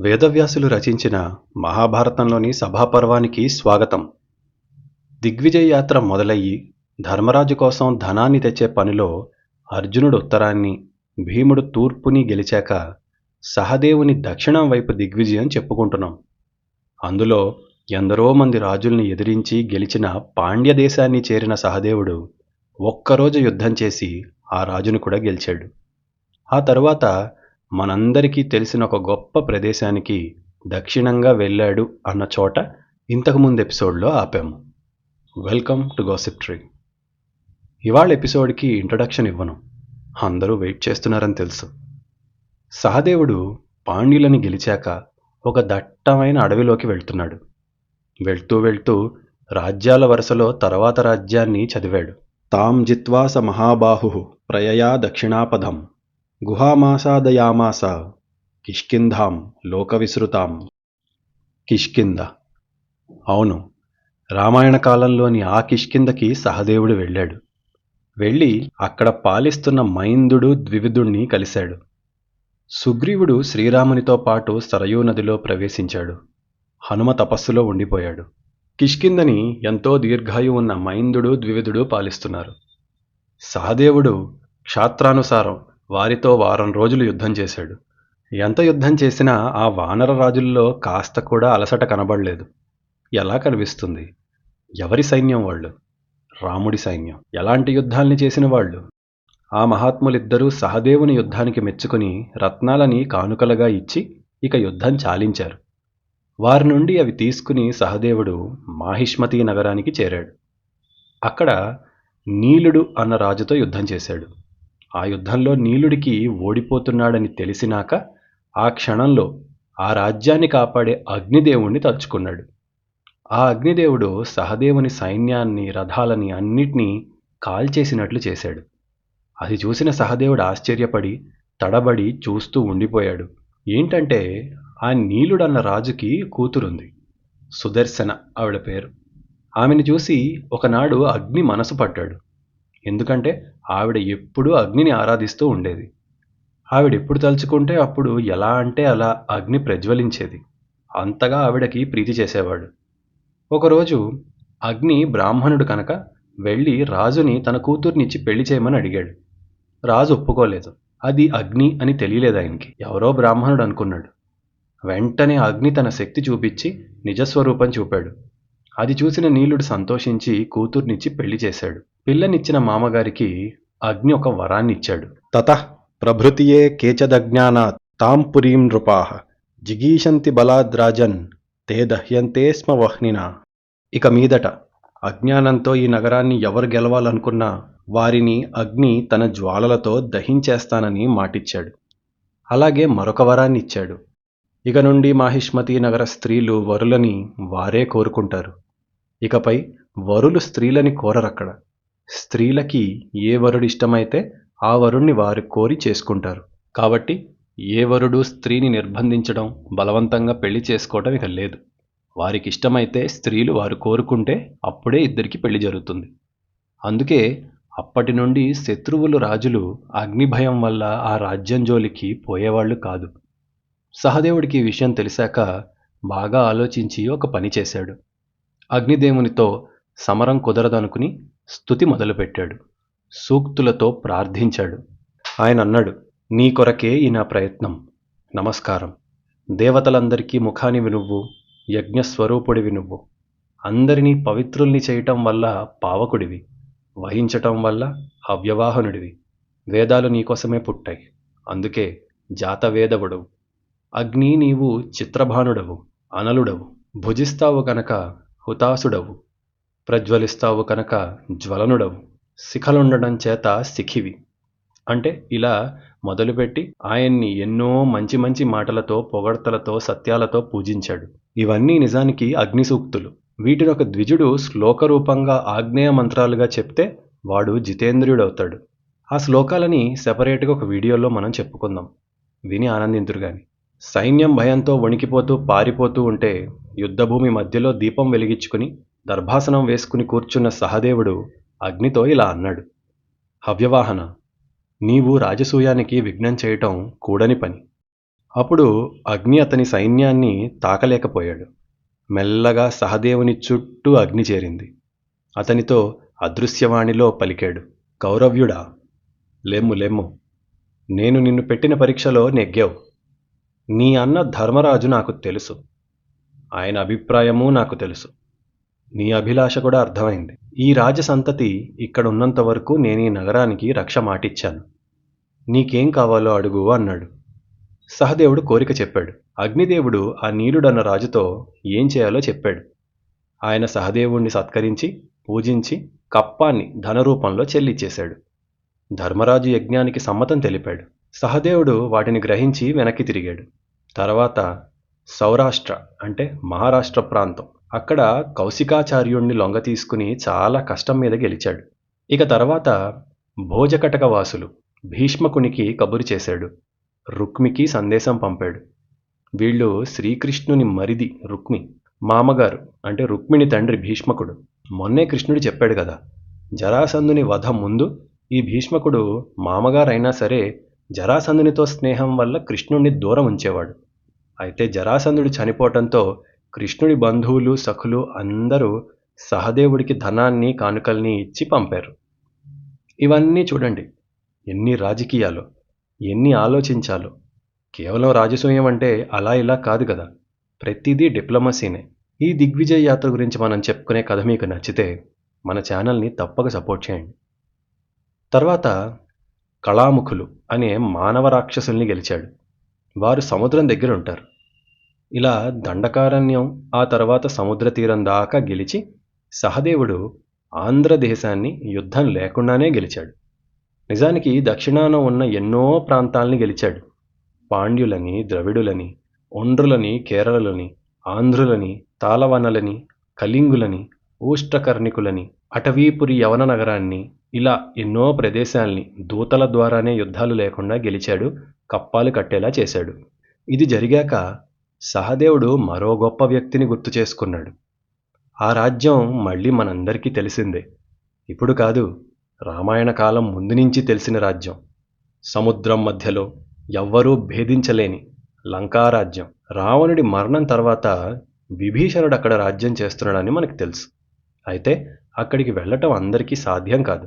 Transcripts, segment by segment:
వేదవ్యాసులు రచించిన మహాభారతంలోని సభాపర్వానికి స్వాగతం. దిగ్విజయ యాత్ర మొదలయ్యి ధర్మరాజు కోసం ధనాన్ని తెచ్చే పనిలో అర్జునుడు ఉత్తరాన్ని, భీముడు తూర్పుని గెలిచాక సహదేవుని దక్షిణం వైపు దిగ్విజయం చెప్పుకుంటున్నాం. అందులో ఎందరో మంది రాజుల్ని ఎదిరించి గెలిచిన పాండ్య దేశాన్ని చేరిన సహదేవుడు ఒక్కరోజు యుద్ధం చేసి ఆ రాజును కూడా గెలిచాడు. ఆ తరువాత మనందరికీ తెలిసిన ఒక గొప్ప ప్రదేశానికి దక్షిణంగా వెళ్ళాడు అన్న చోట ఇంతకుముందు ఎపిసోడ్లో ఆపాము. Welcome to gossip tree. ఇవాళ ఎపిసోడ్కి ఇంట్రడక్షన్ ఇవ్వను, అందరూ వెయిట్ చేస్తున్నారని తెలుసు. సహదేవుడు పాండ్యులని గెలిచాక ఒక దట్టమైన అడవిలోకి వెళ్తున్నాడు. వెళ్తూ వెళ్తూ రాజ్యాల వరుసలో తర్వాత రాజ్యాన్ని చదివాడు. తాం జిత్వా స మహాబాహు ప్రయయా దక్షిణాపదం గుహామాసాదయామాస కిష్కింధాం లోకవిసృతాం. కిష్కింద, అవును, రామాయణ కాలంలోని ఆ కిష్కిందకి సహదేవుడు వెళ్ళాడు. వెళ్ళి అక్కడ పాలిస్తున్న మైందుడు ద్వివిదుణ్ణి కలిశాడు. సుగ్రీవుడు శ్రీరామునితో పాటు సరయూ నదిలో ప్రవేశించాడు. హనుమ తపస్సులో ఉండిపోయాడు. కిష్కిందని ఎంతో దీర్ఘాయు ఉన్న మైందుడు ద్వివిదుడు పాలిస్తున్నారు. సహదేవుడు క్షాత్రానుసారం వారితో వారం రోజులు యుద్ధం చేశాడు. ఎంత యుద్ధం చేసినా ఆ వానర రాజుల్లో కాస్త కూడా అలసట కనబడలేదు. ఎలా కనిపిస్తుంది? ఎవరి సైన్యం వాళ్ళు? రాముడి సైన్యం. ఎలాంటి యుద్ధాల్ని చేసిన వాళ్ళు? ఆ మహాత్ములిద్దరూ సహదేవుని యుద్ధానికి మెచ్చుకుని రత్నాలని కానుకలుగా ఇచ్చి ఇక యుద్ధం చాలించారు. వారి నుండి అవి తీసుకుని సహదేవుడు మాహిష్మతి నగరానికి చేరాడు. అక్కడ నీలుడు అన్న రాజుతో యుద్ధం చేశాడు. ఆ యుద్ధంలో నీలుడికి ఓడిపోతున్నాడని తెలిసినాక ఆ క్షణంలో ఆ రాజ్యాన్ని కాపాడే అగ్నిదేవుణ్ణి తలుచుకున్నాడు. ఆ అగ్నిదేవుడు సహదేవుని సైన్యాన్ని, రథాలని అన్నిటినీ కాల్చేసినట్లు చేశాడు. అది చూసిన సహదేవుడు ఆశ్చర్యపడి తడబడి చూస్తూ ఉండిపోయాడు. ఏంటంటే ఆ నీలుడన్న రాజుకి కూతురుంది, సుదర్శన ఆవిడ పేరు. ఆమెను చూసి ఒకనాడు అగ్ని మనసు పడ్డాడు. ఎందుకంటే ఆవిడ ఎప్పుడూ అగ్నిని ఆరాధిస్తూ ఉండేది. ఆవిడెప్పుడు తలుచుకుంటే అప్పుడు ఎలా అంటే అలా అగ్ని ప్రజ్వలించేది. అంతగా ఆవిడకి ప్రీతి చేసేవాడు. ఒకరోజు అగ్ని బ్రాహ్మణుడు కనుక వెళ్ళి రాజుని తన కూతుర్నిచ్చి పెళ్లి చేయమని అడిగాడు. రాజు ఒప్పుకోలేదు. అది అగ్ని అని తెలియలేదు ఆయనకి. ఎవరో బ్రాహ్మణుడు అనుకున్నాడు. వెంటనే అగ్ని తన శక్తి చూపించి నిజస్వరూపం చూపాడు. అది చూసిన నీలుడు సంతోషించి కూతుర్నిచ్చి పెళ్లి చేశాడు. పిల్లనిచ్చిన మామగారికి అగ్ని ఒక వరాన్ని ఇచ్చాడు. తతః ప్రభృతియే కేచదజ్ఞానాత్ తాం పురీం నృపాః జిగీషంతి బలాద్రాజన్ తే దహ్యంతే స్మ వహ్నినా. ఇక మీదట అజ్ఞానంతో ఈ నగరాన్ని ఎవరు గెలవాలనుకున్నా వారిని అగ్ని తన జ్వాలలతో దహించేస్తానని మాటిచ్చాడు. అలాగే మరొక వరాన్ని ఇచ్చాడు. ఇక నుండి మాహిష్మతి నగర స్త్రీలు వరులని వారే కోరుకుంటారు. ఇకపై వరులు స్త్రీలని కోరరక్కడ. స్త్రీలకి ఏ వరుడు ఇష్టమైతే ఆ వరుణ్ణి వారు కోరి చేసుకుంటారు. కాబట్టి ఏ వరుడు స్త్రీని నిర్బంధించడం, బలవంతంగా పెళ్లి చేసుకోవడం ఇక లేదు. వారికి ఇష్టమైతే స్త్రీలు వారు కోరుకుంటే అప్పుడే ఇద్దరికి పెళ్లి జరుగుతుంది. అందుకే అప్పటి నుండి శత్రువులు రాజులు అగ్నిభయం వల్ల ఆ రాజ్యం జోలికి పోయేవాళ్లు కాదు. సహదేవుడికి ఈ విషయం తెలిసాక బాగా ఆలోచించి ఒక పని చేశాడు. అగ్నిదేవునితో సమరం కుదరదనుకుని స్తుతి మొదలుపెట్టాడు. సూక్తులతో ప్రార్థించాడు. ఆయన అన్నాడు, నీ కొరకే ఈ నా ప్రయత్నం. నమస్కారం. దేవతలందరికీ ముఖానివి నువ్వు, యజ్ఞస్వరూపుడివి నువ్వు. అందరినీ పవిత్రుల్ని చేయటం వల్ల పావకుడివి, వహించటం వల్ల అవ్యవాహనుడివి. వేదాలు నీకోసమే పుట్టాయి, అందుకే జాతవేదవుడవు. అగ్ని, నీవు చిత్రభానుడవు, అనలుడవు. భుజిస్తావు కనుక హుతాసుడవు, ప్రజ్వలిస్తావు కనుక జ్వలనుడవు, శిఖలుండడం చేత శిఖివి. అంటే ఇలా మొదలుపెట్టి ఆయన్ని ఎన్నో మంచి మంచి మాటలతో, పొగడ్తలతో, సత్యాలతో పూజించాడు. ఇవన్నీ నిజానికి అగ్ని సూక్తులు. వీటిని ఒక ద్విజుడు శ్లోకరూపంగా ఆగ్నేయ మంత్రాలుగా చెప్తే వాడు జితేంద్రియుడవుతాడు. ఆ శ్లోకాలని సెపరేట్గా ఒక వీడియోలో మనం చెప్పుకుందాం, విని ఆనందింతురు గాని. సైన్యం భయంతో వణికిపోతూ పారిపోతూ ఉంటే యుద్ధభూమి మధ్యలో దీపం వెలిగించుకుని దర్భాసనం వేసుకుని కూర్చున్న సహదేవుడు అగ్నితో ఇలా అన్నాడు, హవ్యవాహన, నీవు రాజసూయానికి విఘ్నం చేయటం కూడని పని. అప్పుడు అగ్ని అతని సైన్యాన్ని తాకలేకపోయాడు. మెల్లగా సహదేవుని చుట్టూ అగ్ని చేరింది. అతనితో అదృశ్యవాణిలో పలికాడు. కౌరవ్యుడా, లెమ్ము లెమ్ము. నేను నిన్ను పెట్టిన పరీక్షలో నెగ్గావు. నీ అన్న ధర్మరాజు నాకు తెలుసు. ఆయన అభిప్రాయమూ నాకు తెలుసు. నీ అభిలాష కూడా అర్థమైంది. ఈ రాజసంతతి ఇక్కడ ఉన్నంత వరకు నేను ఈ నగరానికి రక్ష మాటిచ్చాను. నీకేం కావాలో అడుగు అన్నాడు. సహదేవుడు కోరిక చెప్పాడు. అగ్నిదేవుడు ఆ నీలుడన్న రాజుతో ఏం చేయాలో చెప్పాడు. ఆయన సహదేవుణ్ణి సత్కరించి పూజించి కప్పాన్ని ధనరూపంలో చెల్లిచ్చేశాడు. ధర్మరాజు యజ్ఞానికి సమ్మతం తెలిపాడు. సహదేవుడు వాటిని గ్రహించి వెనక్కి తిరిగాడు. తర్వాత సౌరాష్ట్ర అంటే మహారాష్ట్ర ప్రాంతం, అక్కడ కౌశికాచార్యుణ్ణి లొంగ తీసుకుని చాలా కష్టం మీద గెలిచాడు. ఇక తర్వాత భోజకటక వాసులు భీష్మకునికి కబురు చేశాడు. రుక్మికి సందేశం పంపాడు. వీళ్ళు శ్రీకృష్ణుని మరిది రుక్మి, మామగారు అంటే రుక్మిణి తండ్రి భీష్మకుడు. మొన్నే కృష్ణుడు చెప్పాడు కదా, జరాసంధుని వధ ముందు ఈ భీష్మకుడు మామగారైనా సరే జరాసంధునితో స్నేహం వల్ల కృష్ణుణ్ణి దూరం ఉంచేవాడు. అయితే జరాసంధుడు చనిపోవటంతో కృష్ణుడి బంధువులు సఖులు అందరూ సహదేవుడికి ధనాన్ని కానుకల్ని ఇచ్చి పంపారు. ఇవన్నీ చూడండి, ఎన్ని రాజకీయాలు, ఎన్ని ఆలోచించాలో. కేవలం రాజసూయం అంటే అలా ఇలా కాదు కదా, ప్రతిదీ డిప్లొమసీనే. ఈ దిగ్విజయ యాత్ర గురించి మనం చెప్పుకునే కథ మీకు నచ్చితే మన ఛానల్ని తప్పక సపోర్ట్ చేయండి. తర్వాత కళాముఖులు అనే మానవ రాక్షసుల్ని గెలిచాడు. వారు సముద్రం దగ్గర ఉంటారు. ఇలా దండకారణ్యం, ఆ తర్వాత సముద్ర తీరం దాకా గెలిచి సహదేవుడు ఆంధ్రదేశాన్ని యుద్ధం లేకుండానే గెలిచాడు. నిజానికి దక్షిణాన ఉన్న ఎన్నో ప్రాంతాల్ని గెలిచాడు. పాండ్యులని, ద్రవిడులని, ఒండ్రులని, కేరళలని, ఆంధ్రులని, తాళవనలని, కళింగులని, ఊష్ట్రకర్ణికులని, అటవీపురి యవన నగరాన్ని, ఇలా ఎన్నో ప్రదేశాల్ని దూతల ద్వారానే యుద్ధాలు లేకుండా గెలిచాడు, కప్పాలు కట్టేలా చేశాడు. ఇది జరిగాక సహదేవుడు మరో గొప్ప వ్యక్తిని గుర్తు చేసుకున్నాడు. ఆ రాజ్యం మళ్ళీ మనందరికీ తెలిసిందే. ఇప్పుడు కాదు, రామాయణ కాలం ముందు నుంచి తెలిసిన రాజ్యం. సముద్రం మధ్యలో ఎవ్వరూ భేదించలేని లంకారాజ్యం. రావణుడి మరణం తర్వాత విభీషణుడు అక్కడ రాజ్యం చేస్తున్నాడని మనకు తెలుసు. అయితే అక్కడికి వెళ్ళటం అందరికీ సాధ్యం కాదు.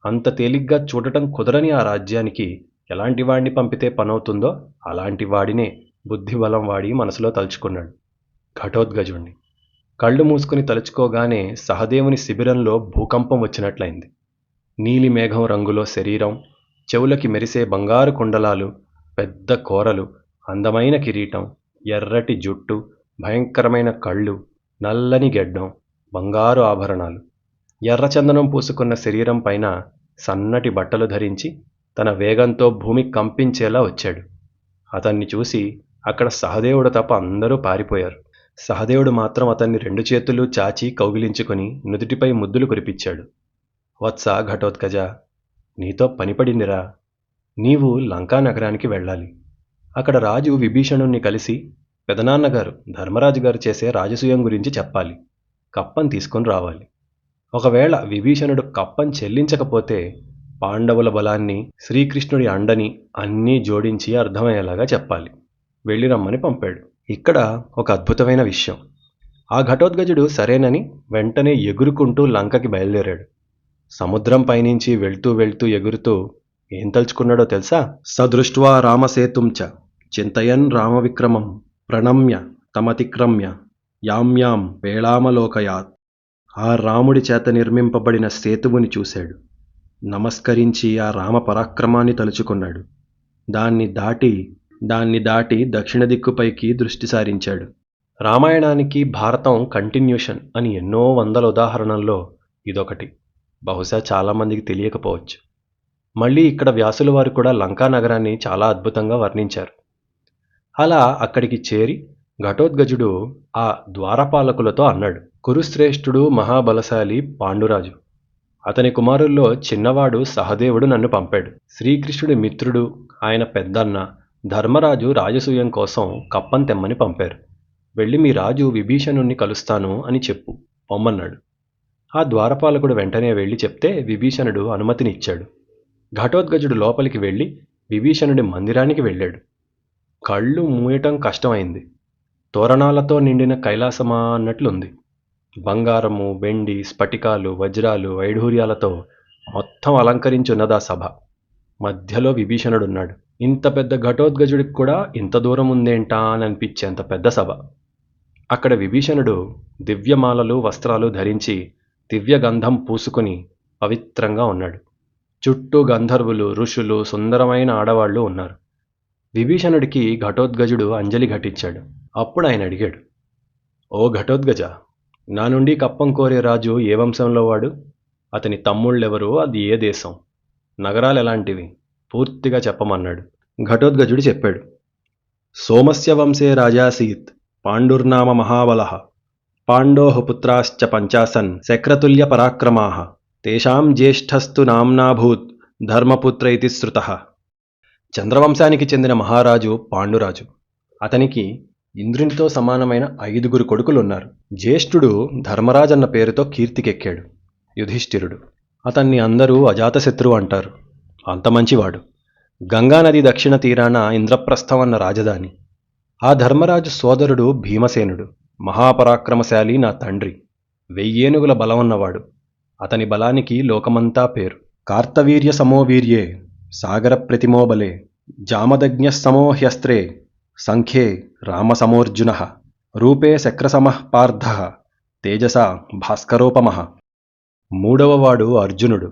అంత తేలిగ్గా చూడటం కుదరని ఆ రాజ్యానికి ఎలాంటి వాడిని పంపితే పనవుతుందో అలాంటి వాడినే బుద్ధిబలం వాడి మనసులో తలుచుకున్నాడు, ఘటోత్కచుణ్ణి. కళ్ళు మూసుకుని తలుచుకోగానే సహదేవుని శిబిరంలో భూకంపం వచ్చినట్లయింది. నీలి మేఘం రంగులో శరీరం, చెవులకి మెరిసే బంగారు కుండలాలు, పెద్ద కోరలు, అందమైన కిరీటం, ఎర్రటి జుట్టు, భయంకరమైన కళ్ళు, నల్లని గెడ్డం, బంగారు ఆభరణాలు. ఎర్రచందనం పూసుకున్న శరీరం పైన సన్నటి బట్టలు ధరించి తన వేగంతో భూమి కంపించేలా వచ్చాడు. అతన్ని చూసి అక్కడ సహదేవుడు తప్ప అందరూ పారిపోయారు. సహదేవుడు మాత్రం అతన్ని రెండు చేతులు చాచి కౌగిలించుకొని నుదుటిపై ముద్దులు కురిపించాడు. వత్స ఘటోత్కజ, నీతో పనిపడిందిరా. నీవు లంకా నగరానికి వెళ్ళాలి. అక్కడ రాజు విభీషణుణ్ణి కలిసి పెదనాన్నగారు ధర్మరాజు గారు చేసే రాజసూయం గురించి చెప్పాలి. కప్పం తీసుకొని రావాలి. ఒకవేళ విభీషణుడు కప్పం చెల్లించకపోతే పాండవుల బలాన్ని, శ్రీకృష్ణుడి అండని అన్నీ జోడించి అర్థమయ్యేలాగా చెప్పాలి. వెళ్ళి రమ్మని పంపాడు. ఇక్కడ ఒక అద్భుతమైన విషయం. ఆ ఘటోత్కచుడు సరేనని వెంటనే ఎగురుకుంటూ లంకకి బయలుదేరాడు. సముద్రం పైనుంచి వెళ్తూ వెళ్తూ ఎగురుతూ ఏం తలుచుకున్నాడో తెలుసా? సదృష్ట్వా రామసేతుం చ చింతయన్ రామవిక్రమం ప్రణమ్య తమతిక్రమ్య యామ్యాం వేళామలోకయాత్. ఆ రాముడి చేత నిర్మింపబడిన సేతువుని చూశాడు. నమస్కరించి ఆ రామ పరాక్రమాన్ని తలుచుకున్నాడు. దాన్ని దాటి దక్షిణ దిక్కుపైకి దృష్టి సారించాడు. రామాయణానికి భారతం కంటిన్యూషన్ అని ఎన్నో వందల ఉదాహరణల్లో ఇదొకటి. బహుశా చాలామందికి తెలియకపోవచ్చు. మళ్ళీ ఇక్కడ వ్యాసుల వారు కూడా లంకా నగరాన్ని చాలా అద్భుతంగా వర్ణించారు. అలా అక్కడికి చేరి ఘటోత్కచుడు ఆ ద్వారపాలకులతో అన్నాడు, కురుశ్రేష్ఠుడు మహాబలశాలి పాండురాజు. అతని కుమారుల్లో చిన్నవాడు సహదేవుడు నన్ను పంపాడు. శ్రీకృష్ణుడి మిత్రుడు, ఆయన పెద్దన్న ధర్మరాజు రాజసూయం కోసం కప్పం తెమ్మని పంపారు. వెళ్ళి మీ రాజు విభీషణుణ్ణి కలుస్తాను అని చెప్పు పొమ్మన్నాడు. ఆ ద్వారపాలకుడు వెంటనే వెళ్ళి చెప్తే విభీషణుడు అనుమతినిచ్చాడు. ఘటోత్కచుడు లోపలికి వెళ్ళి విభీషణుడి మందిరానికి వెళ్ళాడు. కళ్ళు మూయటం కష్టమైంది. తోరణాలతో నిండిన కైలాసమా అన్నట్లుంది. బంగారము, వెండి, స్ఫటికాలు, వజ్రాలు, వైఢూర్యాలతో మొత్తం అలంకరించున్నదా సభ. మధ్యలో విభీషణుడున్నాడు. ఇంత పెద్ద ఘటోత్కచుడికి కూడా ఇంత దూరం ఉందేంటా అని అనిపించేంత పెద్ద సభ. అక్కడ విభీషణుడు దివ్యమాలలు, వస్త్రాలు ధరించి దివ్యగంధం పూసుకుని పవిత్రంగా ఉన్నాడు. చుట్టూ గంధర్వులు, ఋషులు, సుందరమైన ఆడవాళ్లు ఉన్నారు. విభీషణుడికి ఘటోత్కచుడు అంజలి ఘటించాడు. అప్పుడు ఆయన అడిగాడు, ఓ ఘటోత్కచ, నా నుండి కప్పం కోరే రాజు ఏ వంశంలో వాడు? అతని తమ్ముళ్ళెవరు? అది ఏ దేశం? నగరాలు ఎలాంటివి? పూర్తిగా చెప్పమన్నాడు. ఘటోత్కచుడు చెప్పాడు. సోమస్య వంశే రాజాసీత్ పాండుర్నామ మహాబలః పాండోః పుత్రాశ్చ పంచాసన్ శక్రతుల్య పరాక్రమాః తేషాం జ్యేష్ఠస్తు నామ్నాభూత్ ధర్మపుత్ర ఇతి శ్రుతః. చంద్రవంశానికి చెందిన మహారాజు పాండురాజు. అతనికి ఇంద్రునితో సమానమైన 5 కొడుకులున్నారు. జ్యేష్ఠుడు ధర్మరాజన్న పేరుతో కీర్తికెక్కాడు, యుధిష్ఠిరుడు. అతన్ని అందరూ అజాతశత్రువు అంటారు. అంత మంచివాడు. గంగానది దక్షిణ తీరాన ఇంద్రప్రస్థం అన్న రాజధాని. ఆ ధర్మరాజు సోదరుడు భీమసేనుడు. మహాపరాక్రమశాలి, నా తండ్రి. 1000 ఏనుగుల బలమున్నవాడు. అతని బలానికి లోకమంతా పేరు. కార్తవీర్య సమోవీర్యే సాగర ప్రతిమోబలే జామదజ్ఞ సమోహ్యస్త్రే సంఖ్యే రామసమోర్జున రూపే శక్రసమః పార్థ తేజసా భాస్కరోపమః. 3వవాడు అర్జునుడు.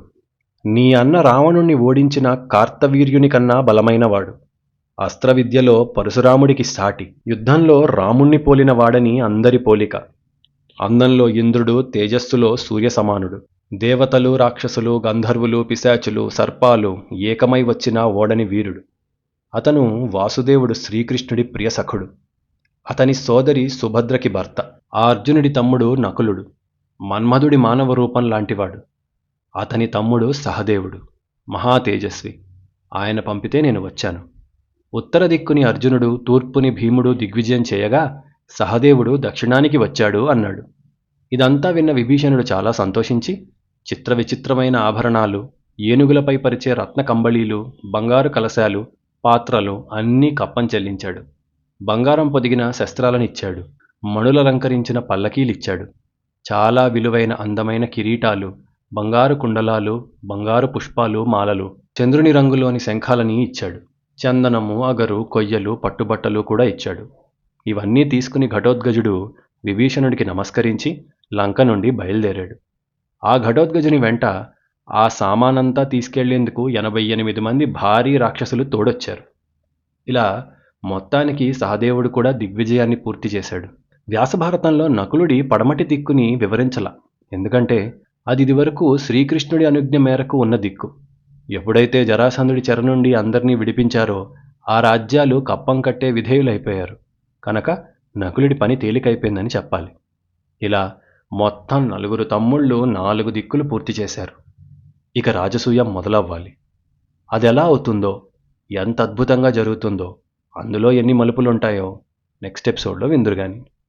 నీ అన్న రావణుణ్ణి ఓడించిన కార్తవీర్యుని కన్నా బలమైనవాడు. అస్త్రవిద్యలో పరశురాముడికి సాటి. యుద్ధంలో రాముణ్ణి పోలిన వాడని అందరి పోలిక. అందంలో ఇంద్రుడు, తేజస్సులో సూర్య సమానుడు. దేవతలు, రాక్షసులు, గంధర్వులు, పిశాచులు, సర్పాలు ఏకమై వచ్చిన ఓడని వీరుడు. అతను వాసుదేవుడు శ్రీకృష్ణుడి ప్రియసఖుడు. అతని సోదరి సుభద్రకి భర్త. ఆ అర్జునుడి తమ్ముడు నకులుడు. మన్మధుడి మానవ రూపం లాంటివాడు. అతని తమ్ముడు సహదేవుడు, మహా తేజస్వి. ఆయన పంపితే నేను వచ్చాను. ఉత్తర దిక్కుని అర్జునుడు, తూర్పుని భీముడు దిగ్విజయం చేయగా సహదేవుడు దక్షిణానికి వచ్చాడు అన్నాడు. ఇదంతా విన్న విభీషణుడు చాలా సంతోషించి చిత్ర విచిత్రమైన ఆభరణాలు, ఏనుగులపై పరిచే రత్న కంబళీలు, బంగారు కలశాలు, పాత్రలు అన్నీ కప్పం చెల్లించాడు. బంగారం పొదిగిన శస్త్రాలనిచ్చాడు. మణులలంకరించిన పల్లకీలిచ్చాడు. చాలా విలువైన అందమైన కిరీటాలు, బంగారు కుండలాలు, బంగారు పుష్పాలు, మాలలు, చంద్రుని రంగులోని శంఖాలని ఇచ్చాడు. చందనము, అగరు, కొయ్యలు, పట్టుబట్టలు కూడా ఇచ్చాడు. ఇవన్నీ తీసుకుని ఘటోత్కచుడు విభీషణుడికి నమస్కరించి లంక నుండి బయలుదేరాడు. ఆ ఘటోత్కచుని వెంట ఆ సామానంతా తీసుకెళ్లేందుకు 88 మంది భారీ రాక్షసులు తోడొచ్చారు. ఇలా మొత్తానికి సహదేవుడు కూడా దిగ్విజయాన్ని పూర్తి చేశాడు. వ్యాసభారతంలో నకులుడి పడమటి దిక్కుని వివరించల. ఎందుకంటే అది ఇదివరకు శ్రీకృష్ణుడి అనుజ్ఞ మేరకు ఉన్న దిక్కు. ఎప్పుడైతే జరాసంధుడి చెర నుండి అందరినీ విడిపించారో ఆ రాజ్యాలు కప్పం కట్టే విధేయులైపోయారు. కనుక నకులుడి పని తేలికైపోయిందని చెప్పాలి. ఇలా మొత్తం 4 తమ్ముళ్ళు 4 దిక్కులు పూర్తి చేశారు. ఇక రాజసూయం మొదలవ్వాలి. అదెలా అవుతుందో, ఎంత అద్భుతంగా జరుగుతుందో, అందులో ఎన్ని మలుపులుంటాయో నెక్స్ట్ ఎపిసోడ్లో విందురుగాని.